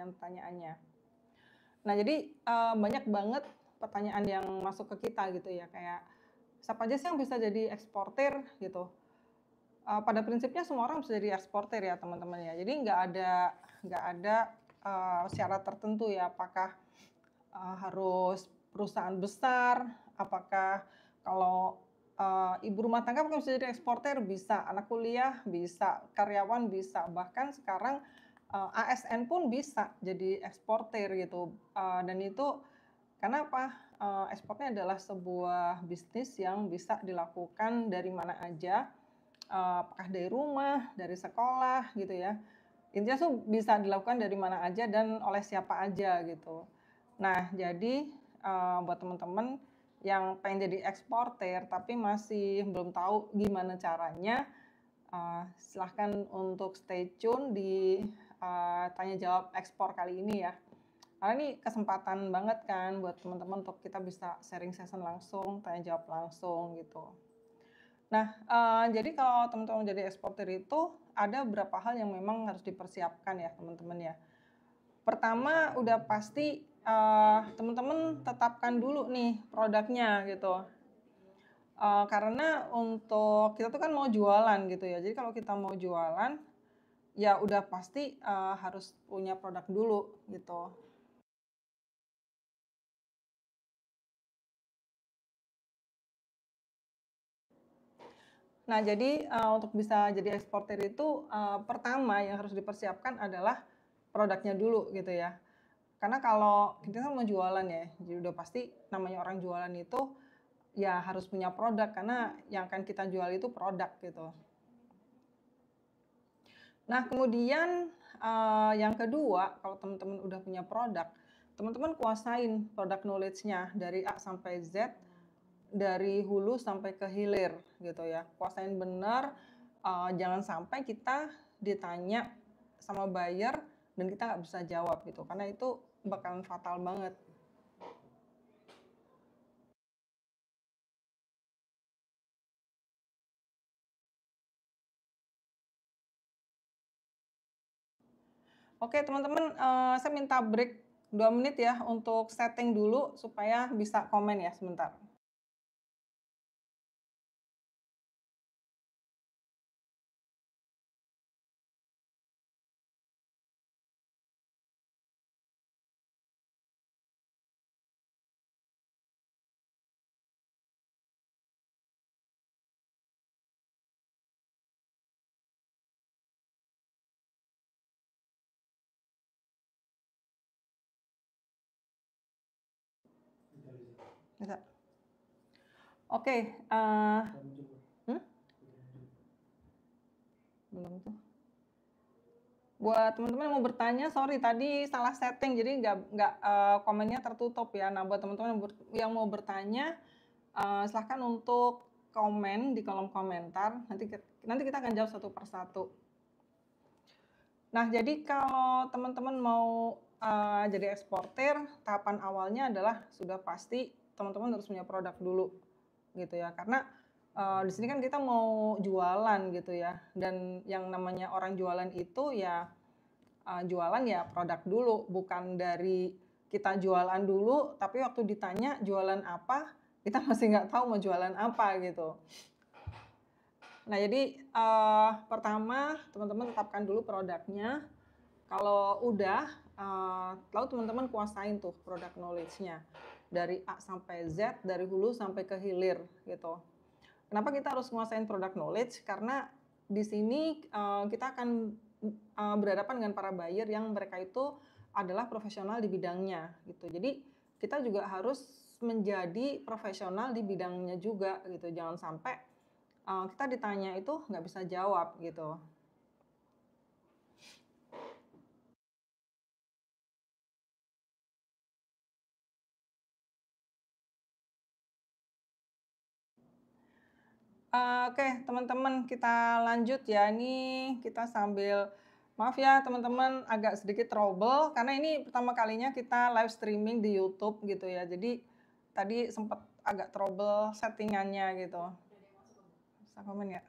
pertanyaan-pertanyaannya. Nah, jadi, banyak banget pertanyaan yang masuk ke kita gitu ya, kayak, "Siapa aja sih yang bisa jadi eksportir?" Gitu. Pada prinsipnya semua orang bisa jadi eksportir ya teman-teman ya. Jadi nggak ada, syarat tertentu ya, apakah, harus perusahaan besar, apakah kalau, ibu rumah tangga mungkin bisa jadi eksportir, bisa, anak kuliah bisa, karyawan bisa, bahkan sekarang, ASN pun bisa jadi eksportir gitu, dan itu karena apa? Ekspornya adalah sebuah bisnis yang bisa dilakukan dari mana aja, apakah dari rumah, dari sekolah gitu ya. Intinya tuh bisa dilakukan dari mana aja dan oleh siapa aja gitu. Nah, jadi, buat teman-teman yang pengen jadi eksportir tapi masih belum tahu gimana caranya, silahkan untuk stay tune di, tanya jawab ekspor kali ini ya. Karena ini kesempatan banget kan buat teman-teman untuk kita bisa sharing session langsung, tanya jawab langsung gitu. Nah, jadi kalau teman-teman jadi eksportir itu ada beberapa hal yang memang harus dipersiapkan ya teman-teman ya. Pertama udah pasti, teman-teman tetapkan dulu nih produknya gitu. Karena untuk kita tuh kan mau jualan gitu ya. Jadi kalau kita mau jualan, ya udah pasti, harus punya produk dulu gitu. Nah, jadi, untuk bisa jadi eksportir itu, pertama yang harus dipersiapkan adalah produknya dulu gitu ya. Karena kalau kita kan mau jualan ya, jadi udah pasti namanya orang jualan itu ya harus punya produk karena yang akan kita jual itu produk gitu. Nah, kemudian, yang kedua, kalau teman-teman udah punya produk, teman-teman kuasain produk knowledge-nya dari A sampai Z, dari hulu sampai ke hilir gitu ya. Kuasain benar, jangan sampai kita ditanya sama buyer dan kita nggak bisa jawab gitu, karena itu bakalan fatal banget. Oke teman-teman, saya minta break 2 menit ya untuk setting dulu supaya bisa komen ya sebentar. Bisa? Oke, hmm? Belum tuh. Buat teman-teman yang mau bertanya, sorry tadi salah setting jadi nggak, komennya tertutup ya. Nah buat teman-teman yang mau bertanya, silahkan untuk komen di kolom komentar, nanti kita akan jawab satu persatu. Nah, jadi kalau teman-teman mau, jadi eksportir, tahapan awalnya adalah sudah pasti teman-teman harus punya produk dulu, gitu ya. Karena, di sini kan kita mau jualan gitu ya, dan yang namanya orang jualan itu ya, jualan ya produk dulu, bukan dari kita jualan dulu, tapi waktu ditanya jualan apa, kita masih nggak tahu mau jualan apa gitu. Nah, jadi, pertama teman-teman tetapkan dulu produknya. Kalau udah, lalu teman-teman kuasain tuh produk knowledge-nya. Dari A sampai Z, dari hulu sampai ke hilir gitu. Kenapa kita harus nguasain produk knowledge? Karena di sini, kita akan, berhadapan dengan para buyer yang mereka itu adalah profesional di bidangnya gitu. Jadi kita juga harus menjadi profesional di bidangnya juga gitu. Jangan sampai, kita ditanya itu nggak bisa jawab gitu. Oke teman-teman kita lanjut ya, ini kita sambil maaf ya teman-teman agak sedikit trouble karena ini pertama kalinya kita live streaming di YouTube gitu ya. Jadi tadi sempat agak trouble settingannya gitu. Bisa komen ya?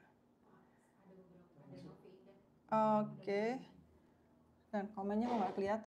Oke. Dan komennya kok nggak kelihatan.